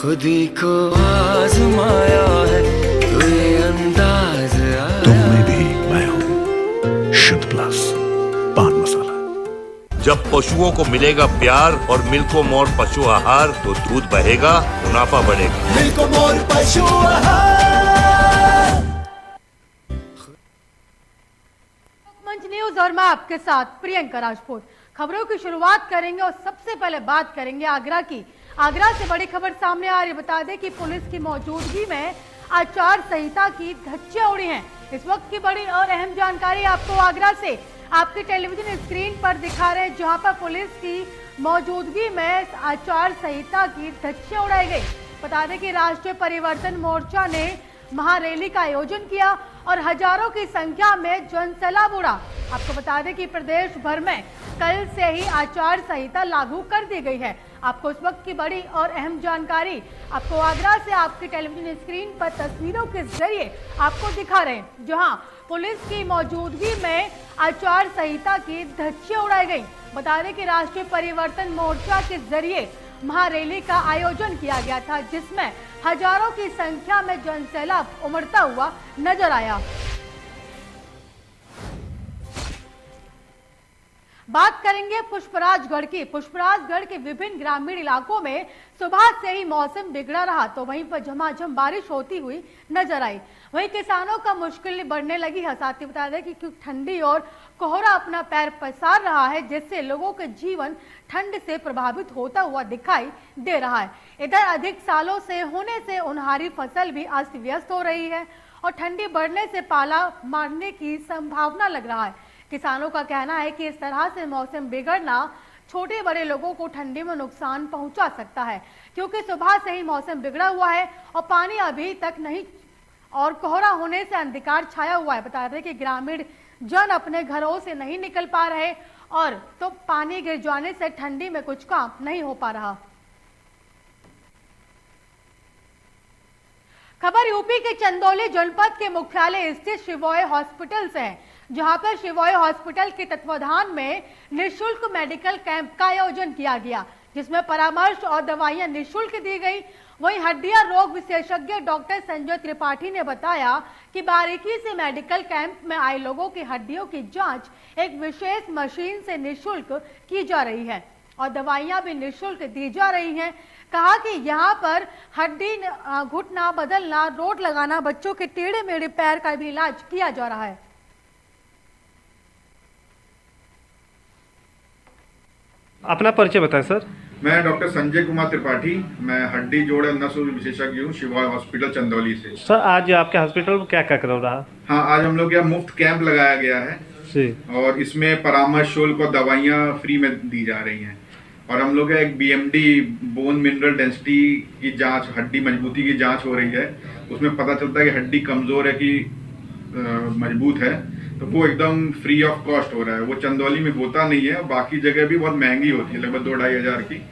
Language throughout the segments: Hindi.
खुद ही को आजमाया है तो ये अंदाज आया। तुम में भी मैं हूं, शुद्ध प्लस पान मसाला। जब पशुओं को मिलेगा प्यार और मिल्को मोर पशु आहार तो दूध बहेगा, मुनाफा बढ़ेगा। मिल्को मोर पशु आहार। मंच न्यूज और मैं आपके साथ प्रियंका राजपूत। खबरों की शुरुआत करेंगे और सबसे पहले बात करेंगे आगरा की। आगरा से बड़ी खबर सामने आ रही। बता दें कि पुलिस की मौजूदगी में आचार संहिता की धज्जियां उड़ी हैं। इस वक्त की बड़ी और अहम जानकारी आपको आगरा से आपकी टेलीविजन स्क्रीन पर दिखा रहे हैं, जहां पर पुलिस की मौजूदगी में आचार संहिता की धज्जियां उड़ाई गई। बता दें कि राष्ट्रीय परिवर्तन मोर्चा ने महारैली का आयोजन किया और हजारों की संख्या में जनसैलाब उड़ा। आपको बता दें कि प्रदेश भर में कल से ही आचार संहिता लागू कर दी गई है। आपको इस वक्त की बड़ी और अहम जानकारी आपको आगरा से आपकी टेलीविजन स्क्रीन पर तस्वीरों के जरिए आपको दिखा रहे हैं, जहां पुलिस की मौजूदगी में आचार संहिता की धज्जियां उड़ाई गई। बता दें कि राष्ट्रीय परिवर्तन मोर्चा के जरिए महारैली का आयोजन किया गया था, जिसमें हजारों की संख्या में जनसैलाब उमड़ता हुआ नजर आया। बात करेंगे पुष्पराजगढ़ की। पुष्पराजगढ़ के विभिन्न ग्रामीण इलाकों में सुबह से ही मौसम बिगड़ा रहा, तो वहीं पर झमाझम बारिश होती हुई नजर आई। वहीं किसानों का मुश्किल बढ़ने लगी है। साथ ही बता दें कि ठंडी और कोहरा अपना पैर पसार रहा है, जिससे लोगों के जीवन ठंड से प्रभावित होता हुआ दिखाई दे रहा है। इधर अधिक सालों से होने से उनहारी फसल भी अस्त व्यस्त हो रही है और ठंडी बढ़ने से पाला मारने की संभावना लग रहा है। किसानों का कहना है कि इस तरह से मौसम बिगड़ना छोटे बड़े लोगों को ठंडी में नुकसान पहुंचा सकता है, क्योंकि सुबह से ही मौसम बिगड़ा हुआ है और पानी अभी तक नहीं और कोहरा होने से अंधकार छाया हुआ है। बता दें कि ग्रामीण जन अपने घरों से नहीं निकल पा रहे और तो पानी गिर जाने से ठंडी में कुछ काम नहीं हो पा रहा। खबर यूपी के चंदौली जनपद के मुख्यालय स्थित शिवोय हॉस्पिटल से है, जहां पर शिवोय हॉस्पिटल के तत्वाधान में निःशुल्क मेडिकल कैंप का आयोजन किया गया, जिसमें परामर्श और दवाइयां निःशुल्क दी गई। वहीं हड्डियां रोग विशेषज्ञ डॉक्टर संजय त्रिपाठी ने बताया कि बारीकी से मेडिकल कैंप में आए लोगों की हड्डियों की जांच एक विशेष मशीन से निःशुल्क की जा रही है और दवाइयां भी निःशुल्क दी जा रही हैं। कहा कि यहाँ पर हड्डी घुटना बदलना, रोड लगाना, बच्चों के टेढ़े मेढ़े पैर का भी इलाज किया जा रहा है। अपना परिचय बताएं सर। मैं डॉक्टर संजय कुमार त्रिपाठी, मैं हड्डी जोड़ नस्ल विशेषज्ञ हूँ, शिवोय हॉस्पिटल चंदौली से। सर आज आपके हॉस्पिटल में क्या क्या कर रहा? हाँ, आज हम लोग यहाँ मुफ्त कैंप लगाया गया है और इसमें परामर्श शुल्क और दवाइयाँ फ्री में दी जा रही हैं। और हम लोग एक BMD बोन मिनरल डेंसिटी की जांच, हड्डी मजबूती की जांच हो रही है। उसमें पता चलता है कि हड्डी कमजोर है कि मजबूत है, तो वो एकदम फ्री ऑफ कॉस्ट हो रहा है। वो चंदौली में होता नहीं है, बाकी जगह भी बहुत महंगी होती है, लगभग 2-2.5 हज़ार की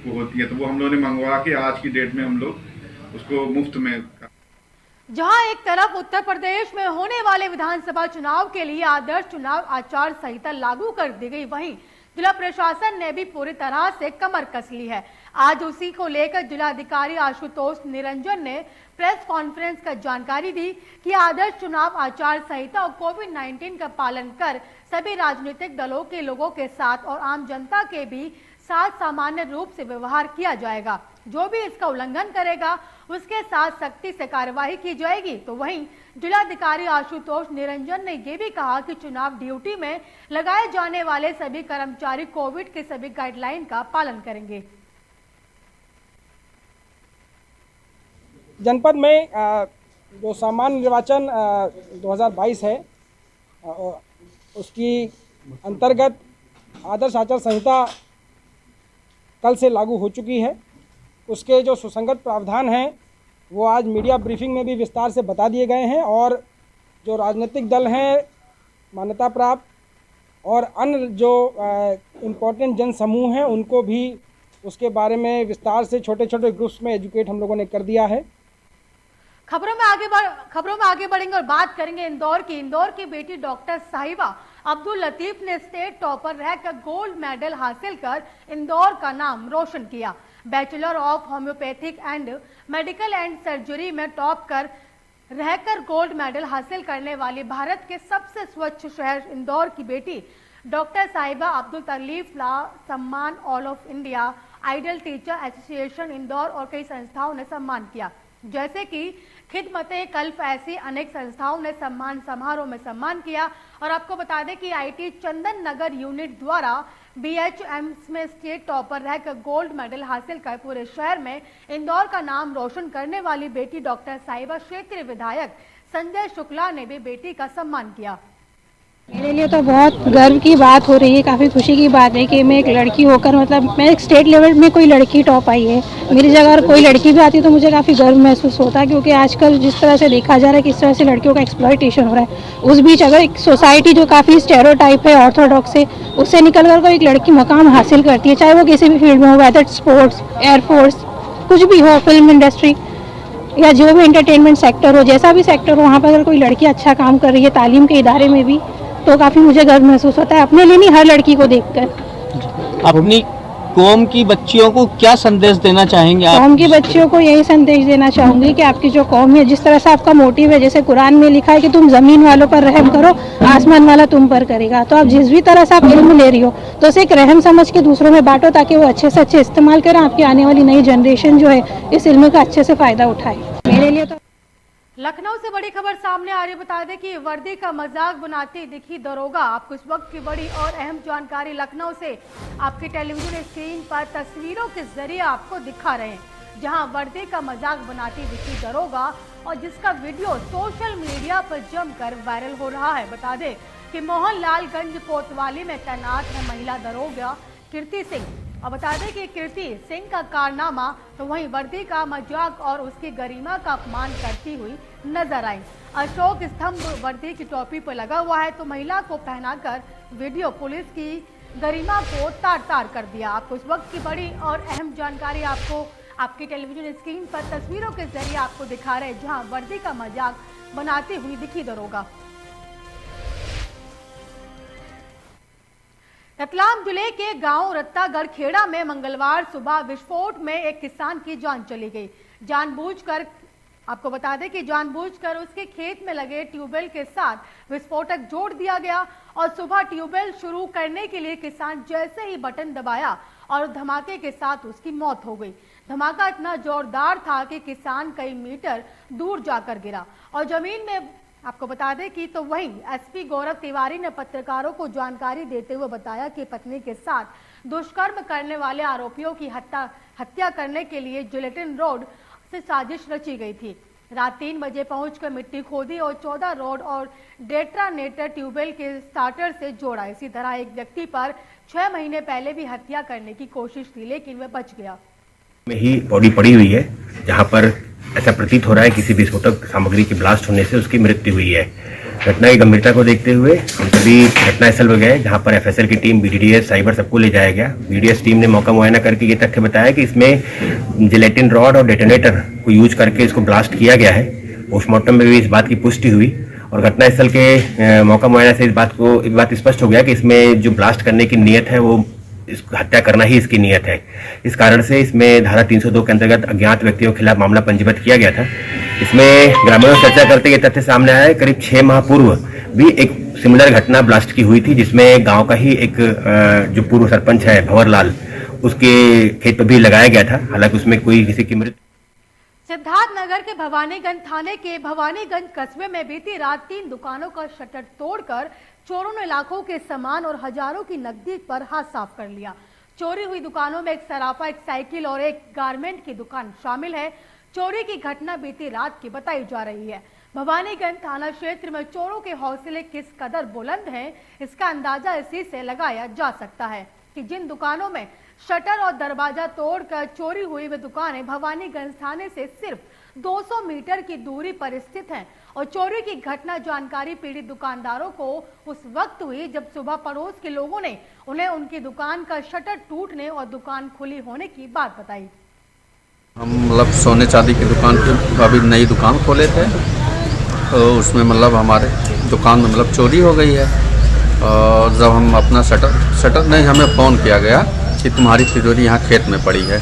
वो होती है। तो वो हम लोगों ने मंगवा के आज की डेट में हम लोग उसको मुफ्त में। जहां एक तरफ उत्तर प्रदेश में होने वाले विधानसभा चुनाव के लिए आदर्श चुनाव आचार संहिता लागू कर दी गई, वहीं जिला प्रशासन ने भी पूरी तरह से कमर कस ली है। आज उसी को लेकर जिलाधिकारी आशुतोष निरंजन ने प्रेस कॉन्फ्रेंस कर जानकारी दी कि आदर्श चुनाव आचार संहिता और कोविड-19 का पालन कर सभी राजनीतिक दलों के लोगों के साथ और आम जनता के भी साथ सामान्य रूप से व्यवहार किया जाएगा। जो भी इसका उल्लंघन करेगा उसके साथ सख्ती से कार्यवाही की जाएगी। तो वहीं जिलाधिकारी आशुतोष निरंजन ने यह भी कहा कि चुनाव ड्यूटी में लगाए जाने वाले सभी कर्मचारी कोविड के सभी गाइडलाइन का पालन करेंगे। जनपद में जो सामान्य निर्वाचन 2022 है, उसकी अंतर्गत आदर्श आचार संहिता कल से लागू हो चुकी है। उसके जो सुसंगत प्रावधान हैं वो आज मीडिया ब्रीफिंग में भी विस्तार से बता दिए गए हैं और जो राजनीतिक दल हैं, मान्यता प्राप्त और अन्य जो इम्पोर्टेंट जन समूह हैं, उनको भी उसके बारे में विस्तार से छोटे छोटे ग्रुप्स में एजुकेट हम लोगों ने कर दिया है। खबरों में आगे बढ़ेंगे और बात करेंगे इंदौर की। इंदौर की बेटी डॉक्टर साहिबा अब्दुल लतीफ ने स्टेट टॉपर रहकर गोल्ड मेडल हासिल कर इंदौर का नाम रोशन किया। Bachelor of homeopathic and medical and surgery में टॉप कर रहकर गोल्ड मेडल हासिल करने वाली भारत के सबसे स्वच्छ शहर इंदौर की बेटी डॉक्टर साहिबा अब्दुल तकलीफ ला सम्मान all of India ideal teacher association Indore और कई संस्थाओं ने सम्मान किया, जैसे कि खिदमते कल्फ, ऐसी अनेक संस्थाओं ने सम्मान समारोह में सम्मान किया। और आपको बता दें कि आईटी चंदन नगर यूनिट द्वारा बीएचएम्स में स्टेट टॉपर रहकर गोल्ड मेडल हासिल कर पूरे शहर में इंदौर का नाम रोशन करने वाली बेटी डॉक्टर साहिबा क्षेत्रीय विधायक संजय शुक्ला ने भी बेटी का सम्मान किया। मेरे लिए तो बहुत गर्व की बात हो रही है, काफ़ी खुशी की बात है कि मैं एक लड़की होकर, मतलब मैं एक स्टेट लेवल में कोई लड़की टॉप आई है। मेरी जगह अगर कोई लड़की भी आती तो मुझे काफ़ी गर्व महसूस होता है, क्योंकि आजकल जिस तरह से देखा जा रहा है किस तरह से लड़कियों का एक्सप्लॉयटेशन हो रहा है, उस बीच अगर एक सोसाइटी जो काफ़ी स्टेरियोटाइप है ऑर्थोडॉक्स है, उससे निकल कर कोई एक लड़की मकाम हासिल करती है, चाहे वो किसी भी फील्ड में हो, वेदर स्पोर्ट्स, एयरफोर्स, कुछ भी हो, फिल्म इंडस्ट्री या जो भी एंटरटेनमेंट सेक्टर हो, जैसा भी सेक्टर हो, वहाँ पर अगर कोई लड़की अच्छा काम कर रही है तालीम के इदारे में भी, तो काफ़ी मुझे गर्व महसूस होता है, अपने लिए नहीं, हर लड़की को देखकर। अपनी कौम की बच्चियों को क्या संदेश देना चाहेंगे आप? कौम की बच्चियों को यही संदेश देना चाहूँगी कि आपकी जो कौम है, जिस तरह से आपका मोटिव है, जैसे कुरान में लिखा है कि तुम ज़मीन वालों पर रहम करो, आसमान वाला तुम पर करेगा, तो आप जिस भी तरह से आप इल्म ले रही हो तो उसे एक रहम समझ के दूसरों में बांटो, ताकि वो अच्छे से अच्छे इस्तेमाल करें, आपकी आने वाली नई जनरेशन जो है इस इल्म का अच्छे से फ़ायदा उठाए। मेरे लिए तो लखनऊ से बड़ी खबर सामने आ रही है। बता दें कि वर्दी का मजाक बनाती दिखी दरोगा। आपको इस वक्त की बड़ी और अहम जानकारी लखनऊ से आपकी टेलीविजन स्क्रीन पर तस्वीरों के जरिए आपको दिखा रहे हैं, जहां वर्दी का मजाक बनाती दिखी दरोगा और जिसका वीडियो सोशल मीडिया पर जमकर वायरल हो रहा है। बता दें कि मोहनलालगंज कोतवाली में तैनात है महिला दरोगा कीर्ति सिंह। और बता दें कि कीर्ति सिंह का कारनामा तो वहीं वर्दी का मजाक और उसकी गरिमा का अपमान करती हुई नजर आई। अशोक स्तंभ वर्दी की टोपी पर लगा हुआ है, तो महिला को पहनाकर वीडियो पुलिस की गरिमा को तार तार कर दिया। आपको इस वक्त की बड़ी और अहम जानकारी आपको आपकी टेलीविजन स्क्रीन पर तस्वीरों के जरिए आपको दिखा रहे हैं, जहां वर्दी का मजाक बनाती हुई दिखी दरोगा। रतलाम जिले के गांव रत्तागढ़ खेड़ा में मंगलवार सुबह विस्फोट में एक किसान की जान चली गई। जानबूझकर, आपको बता दें कि जानबूझकर उसके खेत में लगे ट्यूबवेल के साथ विस्फोटक जोड़ दिया गया और सुबह ट्यूबवेल शुरू करने के लिए किसान जैसे ही बटन दबाया और धमाके के साथ उसकी मौत हो गई। धमाका इतना जोरदार था कि किसान कई मीटर दूर जाकर गिरा और जमीन में। आपको बता दें कि तो वहीं एसपी गौरव तिवारी ने पत्रकारों को जानकारी देते हुए बताया कि पत्नी के साथ दुष्कर्म करने वाले आरोपियों की हत्या करने के लिए जिलेटिन रोड से साजिश रची गई थी। रात 3 बजे पहुंचकर मिट्टी खोदी और 14 रोड और डेटोनेटर ट्यूबवेल के स्टार्टर से जोड़ा। इसी तरह एक व्यक्ति पर 6 महीने पहले भी हत्या करने की कोशिश थी, लेकिन वह बच गया। में ही बॉडी पड़ी हुई है, जहां पर ऐसा प्रतीत हो रहा है किसी विस्फोटक सामग्री के ब्लास्ट होने से उसकी मृत्यु हुई है। घटना की गंभीरता को देखते हुए हम सभी घटनास्थल पर गए, जहां पर एफएसएल की टीम, बीडीडीएस, साइबर सबको ले जाया गया। बीडीएस टीम ने मौका मुआयना करके ये तथ्य बताया कि इसमें जिलेटिन रॉड और डेटोनेटर को यूज करके इसको ब्लास्ट किया गया है। पोस्टमार्टम में भी इस बात की पुष्टि हुई और घटनास्थल के मौका मुआयना से इस बात स्पष्ट हो गया कि इसमें जो ब्लास्ट करने की नीयत है वो इसको हत्या करना ही इसकी नीयत है। इस कारण से इसमें धारा 302 के अंतर्गत अज्ञात व्यक्तियों के खिलाफ मामला पंजीबद्ध किया गया था। इसमें ग्रामीणों से चर्चा करते ये तथ्य सामने आया है, करीब 6 माह पूर्व भी एक सिमिलर घटना ब्लास्ट की हुई थी, जिसमें गांव का ही एक जो पूर्व सरपंच है भंवरलाल, उसके खेत पर भी लगाया गया था। हालांकि उसमें कोई किसी की मृत्यु। सिद्धार्थनगर के भवानीगंज थाने के भवानीगंज कस्बे में बीती रात 3 दुकानों का शटर तोड़कर चोरों ने लाखों के सामान और हजारों की नकदी पर हाथ साफ कर लिया। चोरी हुई दुकानों में एक सराफा, एक साइकिल और एक गारमेंट की दुकान शामिल है। चोरी की घटना बीती रात की बताई जा रही है। भवानीगंज थाना क्षेत्र में चोरों के हौसले किस कदर बुलंद हैं, इसका अंदाजा इसी से लगाया जा सकता है कि जिन दुकानों में शटर और दरवाजा तोड़कर चोरी हुई वे दुकानें भवानीगंज थाने से सिर्फ 200 मीटर की दूरी पर स्थित हैं और चोरी की घटना जानकारी पीड़ित दुकानदारों को उस वक्त हुई जब सुबह पड़ोस के लोगों ने उन्हें उनकी दुकान का शटर टूटने और दुकान खुली होने की बात बताई। हम मतलब सोने चांदी की दुकान पे अभी नई दुकान खोले थे, तो उसमें मतलब हमारे दुकान में मतलब चोरी हो गई है। और जब हम अपना शटर नहीं, हमें फ़ोन किया गया कि तुम्हारी तिजोरी यहाँ खेत में पड़ी है।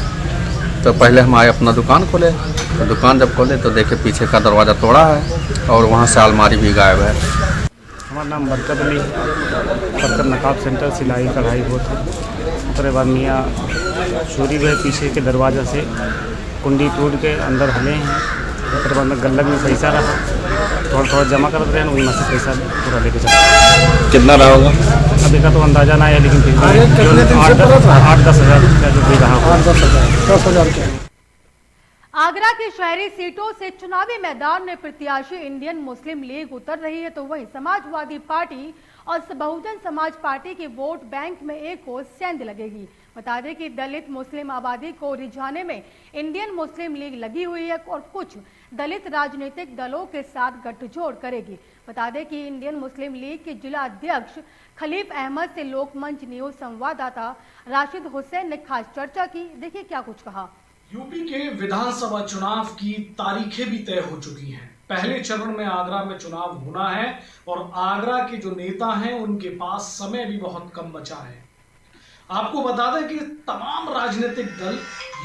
तो पहले हम आए अपना दुकान खोले, तो दुकान जब खोले तो देखे पीछे का दरवाज़ा तोड़ा है और वहाँ से अलमारी भी गायब है। हमारा नाम बरकत अली है, बरकत नकाब सेंटर सिलाई कढ़ाई होते उसके बाद मियाँ चोरी भी है, पीछे के दरवाज़ा से कुंडी टूट के अंदर हले हैं। उसके बाद में गल्लक में पैसा रहा, थोड़ा थोड़ा जमा करते रहे, वही में से पैसा पूरा लेके चला। कितना रहा होगा अभी का तो अंदाजा ना है, लेकिन फिर भी 8-10 हज़ार रुपया जो भी रहा, 10 हज़ार के। आगरा की शहरी सीटों से चुनावी मैदान में प्रत्याशी इंडियन मुस्लिम लीग उतर रही है, तो वहीं समाजवादी पार्टी और बहुजन समाज पार्टी के वोट बैंक में एक और सेंध लगेगी। बता दें कि दलित मुस्लिम आबादी को रिझाने में इंडियन मुस्लिम लीग लगी हुई है और कुछ दलित राजनीतिक दलों के साथ गठजोड़ करेगी। बता दें कि इंडियन मुस्लिम लीग के जिला अध्यक्ष खलीफ अहमद से लोकमंच न्यूज संवाददाता राशिद हुसैन ने खास चर्चा की। देखिए क्या कुछ कहा। यूपी के विधानसभा चुनाव की तारीखें भी तय हो चुकी हैं। पहले चरण में आगरा में चुनाव होना है और आगरा के जो नेता हैं उनके पास समय भी बहुत कम बचा है। आपको बता दें कि तमाम राजनीतिक दल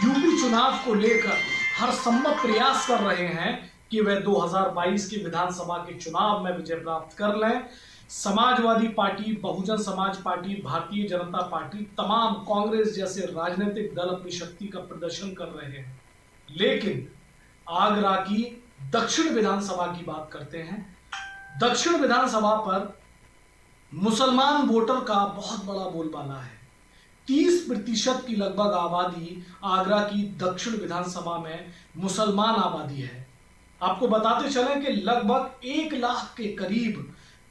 यूपी चुनाव को लेकर हर संभव प्रयास कर रहे हैं कि वे 2022 के विधानसभा के चुनाव में विजय प्राप्त कर लें। Samajwadi party, Bahujan Samaj party, Bharatiya Janata party, तमाम कांग्रेस जैसे राजनीतिक दल अपनी शक्ति का प्रदर्शन कर रहे हैं। लेकिन आगरा की दक्षिण विधानसभा की बात करते हैं। दक्षिण विधानसभा पर मुसलमान वोटर का बहुत बड़ा बोलबाला है। 30% की लगभग आबादी आगरा की दक्षिण विधानसभा में मुसलमान आबादी है। आपको बताते चलें कि लगभग 1 लाख के करीब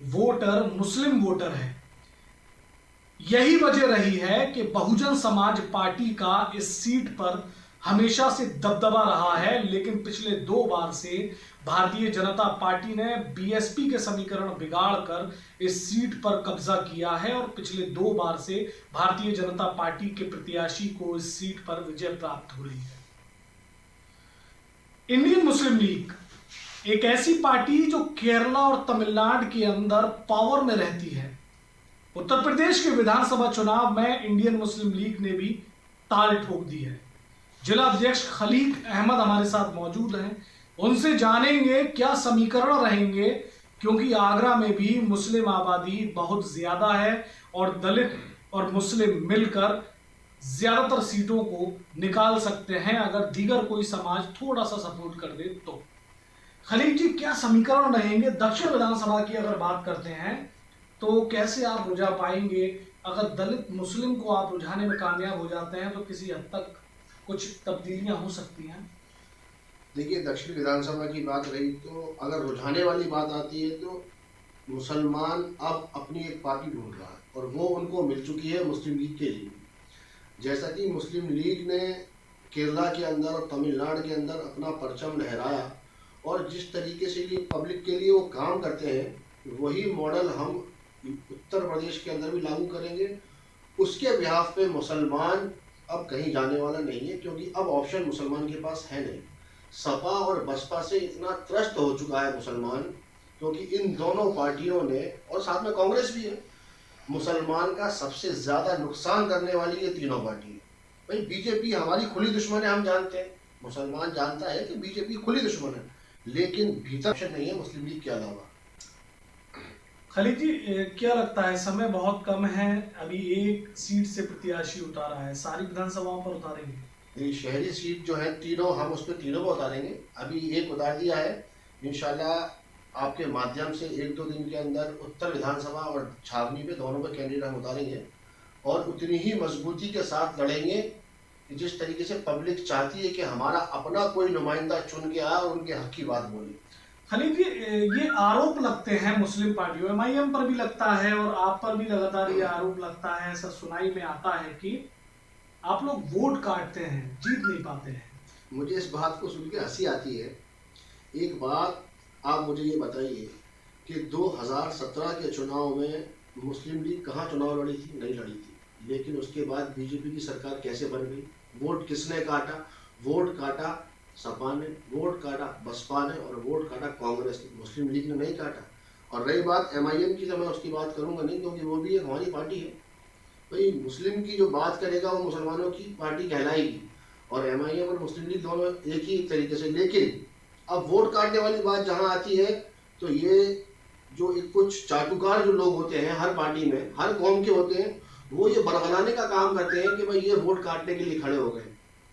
वोटर मुस्लिम वोटर है। यही वजह रही है कि बहुजन समाज पार्टी का इस सीट पर हमेशा से दबदबा रहा है, लेकिन पिछले 2 बार से भारतीय जनता पार्टी ने बीएसपी के समीकरण बिगाड़कर इस सीट पर कब्जा किया है और पिछले 2 बार से भारतीय जनता पार्टी के प्रत्याशी को इस सीट पर विजय प्राप्त हो रही है। इंडियन मुस्लिम लीग एक ऐसी पार्टी जो केरला और तमिलनाडु के अंदर पावर में रहती है। उत्तर प्रदेश के विधानसभा चुनाव में इंडियन मुस्लिम लीग ने भी ताल ठोक दी है। जिला अध्यक्ष खलीफ अहमद हमारे साथ मौजूद हैं, उनसे जानेंगे क्या समीकरण रहेंगे, क्योंकि आगरा में भी मुस्लिम आबादी बहुत ज्यादा है और दलित और मुस्लिम मिलकर ज्यादातर सीटों को निकाल सकते हैं अगर दीगर कोई समाज थोड़ा सा सपोर्ट कर दे तो। खलीफ जी, क्या समीकरण रहेंगे दक्षिण विधानसभा की अगर बात करते हैं तो कैसे आप रुझा पाएंगे? अगर दलित मुस्लिम को आप रुझाने में कामयाब हो जाते हैं तो किसी हद तक कुछ तब्दीलियां हो सकती हैं। देखिए, दक्षिण विधानसभा की बात रही तो अगर रुझाने वाली बात आती है तो मुसलमान अब अपनी एक पार्टी ढूंढ रहा है और वो उनको मिल चुकी है मुस्लिम लीग के लिए। जैसा कि मुस्लिम लीग ने केरला के अंदर और तमिलनाडु के अंदर अपना परचम लहराया और जिस तरीके से ये पब्लिक के लिए वो काम करते हैं वही मॉडल हम उत्तर प्रदेश के अंदर भी लागू करेंगे। उसके बिहाफ पे मुसलमान अब कहीं जाने वाला नहीं है, क्योंकि अब ऑप्शन मुसलमान के पास है नहीं। सपा और बसपा से इतना त्रस्त हो चुका है मुसलमान, क्योंकि इन दोनों पार्टियों ने, और साथ में कांग्रेस भी है, मुसलमान का सबसे ज़्यादा नुकसान करने वाली ये तीनों पार्टी है। भाई बीजेपी हमारी खुली दुश्मन है, हम जानते हैं, मुसलमान जानता है कि बीजेपी खुली दुश्मन है, लेकिन भीतर ऑप्शन नहीं है मुस्लिम लीग के अलावा। खलीफ जी, क्या लगता है, समय बहुत कम है, अभी एक सीट से प्रत्याशी उतारा है, सारी विधानसभाओं पर उतारेंगे? शहरी सीट जो है तीनों, हम उस पर तीनों को उतारेंगे। अभी एक उतार दिया है, इंशाल्लाह आपके माध्यम से 1-2 दिन के अंदर उत्तर विधानसभा और छावनी पे दोनों पे कैंडिडेट हम उतारेंगे और उतनी ही मजबूती के साथ लड़ेंगे जिस तरीके से पब्लिक चाहती है कि हमारा अपना कोई नुमाइंदा चुन के आए और उनके हक की बात बोले। खलीफ जी, ये आरोप लगते हैं मुस्लिम पार्टियों, एमआईएम पर भी लगता है और आप पर भी लगातार ये आरोप लगता है, ऐसा सुनाई में आता है कि आप लोग वोट काटते हैं, जीत नहीं पाते हैं। मुझे इस बात को सुन के हंसी आती है। एक बात आप मुझे ये बताइए कि 2017 के चुनाव में मुस्लिम लीग कहाँ चुनाव लड़ी थी? नहीं लड़ी थी, लेकिन उसके बाद बीजेपी की सरकार कैसे बन गई? वोट किसने काटा? वोट काटा सपा ने, वोट काटा बसपा ने और वोट काटा कांग्रेस ने, मुस्लिम लीग ने नहीं काटा। और रही बात एमआईएम की, तो मैं उसकी बात करूंगा नहीं, क्योंकि वो भी एक हमारी पार्टी है। भाई मुस्लिम की जो बात करेगा वो मुसलमानों की पार्टी कहलाएगी और MIM और मुस्लिम लीग दोनों एक ही तरीके से। लेकिन अब वोट काटने वाली बात जहाँ आती है तो ये जो एक कुछ चाटुकार जो लोग होते हैं हर पार्टी में, हर कौम के होते हैं, वो ये बरगलाने का काम करते हैं कि भाई ये वोट काटने के लिए खड़े हो गए।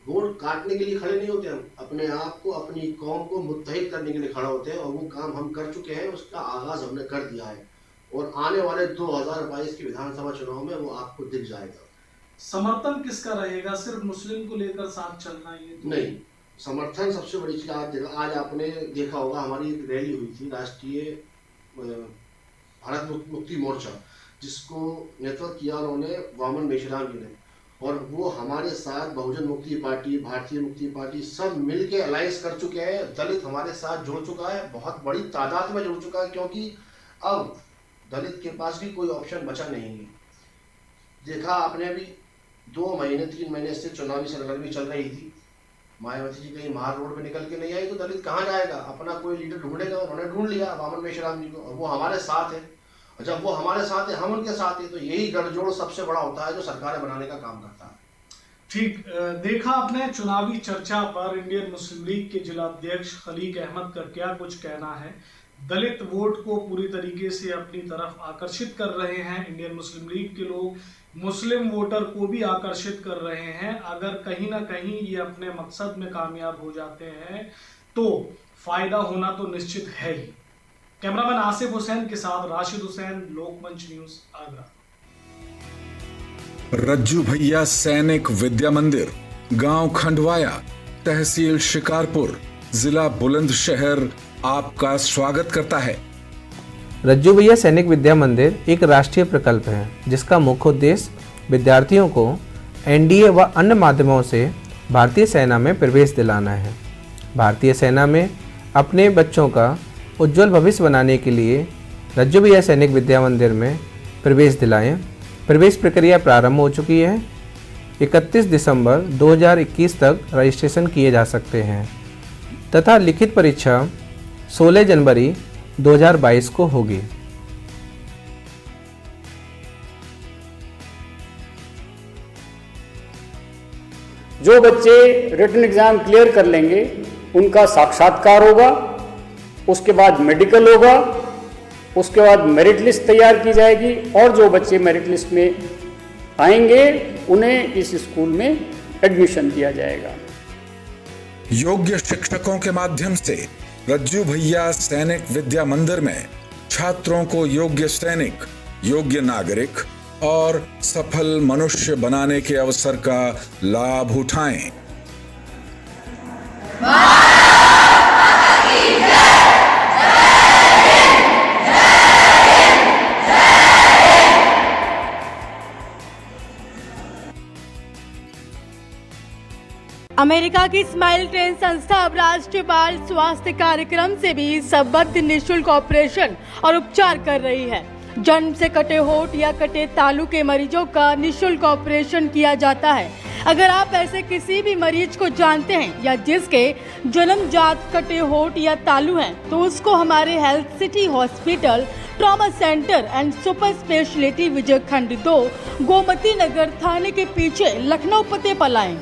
वोट काटने के लिए खड़े नहीं होते, हम अपने आप को, अपनी कौम को मुत्तहिद करने के लिए खड़ा होते हैं और वो काम हम कर चुके हैं, उसका आगाज हमने कर दिया है और आने वाले 2022 के विधानसभा चुनाव में वो आपको दिख जाएगा। समर्थन किसका रहेगा? सिर्फ मुस्लिम को लेकर साथ चलना ये तो नहीं, समर्थन सबसे बड़ी चीज आज आपने देखा होगा, हमारी एक रैली हुई थी राष्ट्रीय भारत मुक्ति मोर्चा, जिसको नेतृत्व किया उन्होंने वामन मेश्राम जी ने, और वो हमारे साथ बहुजन मुक्ति पार्टी, भारतीय मुक्ति पार्टी सब मिलके अलायंस कर चुके हैं। दलित हमारे साथ जुड़ चुका है, बहुत बड़ी तादाद में जुड़ चुका है, क्योंकि अब दलित के पास भी कोई ऑप्शन बचा नहीं है। देखा आपने अभी 2 महीने 3 महीने से चुनावी सरगर्मी चल रही थी, मायावती जी कहीं महार रोड पे निकल के नहीं आई तो दलित कहाँ जाएगा? अपना कोई लीडर ढूंढेगा, उन्होंने ढूंढ लिया वामन मेश्राम जी को, और वो हमारे साथ है। और जब वो हमारे साथ है, हम उनके साथ है, तो यही गठजोड़ सबसे बड़ा होता है जो सरकारें बनाने का काम करता है। ठीक, देखा आपने चुनावी चर्चा पर इंडियन मुस्लिम लीग के जिला अध्यक्ष खलीक अहमद का क्या कुछ कहना है। दलित वोट को पूरी तरीके से अपनी तरफ आकर्षित कर रहे हैं इंडियन मुस्लिम लीग के लोग, मुस्लिम वोटर को भी आकर्षित कर रहे हैं। अगर कहीं ना कहीं ये अपने मकसद में कामयाब हो जाते हैं तो फायदा होना तो निश्चित है ही। कैमरामैन आसिफ हुसैन के साथ राशिद हुसैन, लोकमंच न्यूज, आगरा। रज्जू भैया सैनिक विद्या मंदिर, गांव खंडवाया, तहसील शिकारपुर, जिला बुलंदशहर आपका स्वागत करता है। रज्जू भैया सैनिक विद्या मंदिर एक राष्ट्रीय प्रकल्प है जिसका मुख्य उद्देश्य विद्यार्थियों को NDA व अन्य माध्यमों से भारतीय सेना में प्रवेश दिलाना है। भारतीय सेना में अपने बच्चों का उज्जवल भविष्य बनाने के लिए रज्जू भैया सैनिक विद्या मंदिर में प्रवेश दिलाएं। प्रवेश प्रक्रिया प्रारंभ हो चुकी है। 31 दिसंबर 2021 तक रजिस्ट्रेशन किए जा सकते हैं तथा लिखित परीक्षा 16 जनवरी 2022 को होगी। जो बच्चे रिटन एग्जाम क्लियर कर लेंगे उनका साक्षात्कार होगा, उसके बाद मेडिकल होगा, उसके बाद मेरिट लिस्ट तैयार की जाएगी और जो बच्चे मेरिट लिस्ट में आएंगे उन्हें इस स्कूल में एडमिशन दिया जाएगा। योग्य शिक्षकों के माध्यम से रज्जू भैया सैनिक विद्या मंदिर में छात्रों को योग्य सैनिक, योग्य नागरिक और सफल मनुष्य बनाने के अवसर का लाभ उठाएं। अमेरिका की स्माइल ट्रेन संस्था अब राष्ट्रीय बाल स्वास्थ्य कार्यक्रम से भी संबद्ध निःशुल्क ऑपरेशन और उपचार कर रही है। जन्म से कटे होठ या कटे तालू के मरीजों का निःशुल्क ऑपरेशन किया जाता है। अगर आप ऐसे किसी भी मरीज को जानते हैं या जिसके जन्मजात कटे होठ या तालू हैं, तो उसको हमारे Health City Hospital, trauma centre and super speciality Vijay Khand 2, Gomti Nagar थाने के पीछे लखनऊ पते पर लाएं।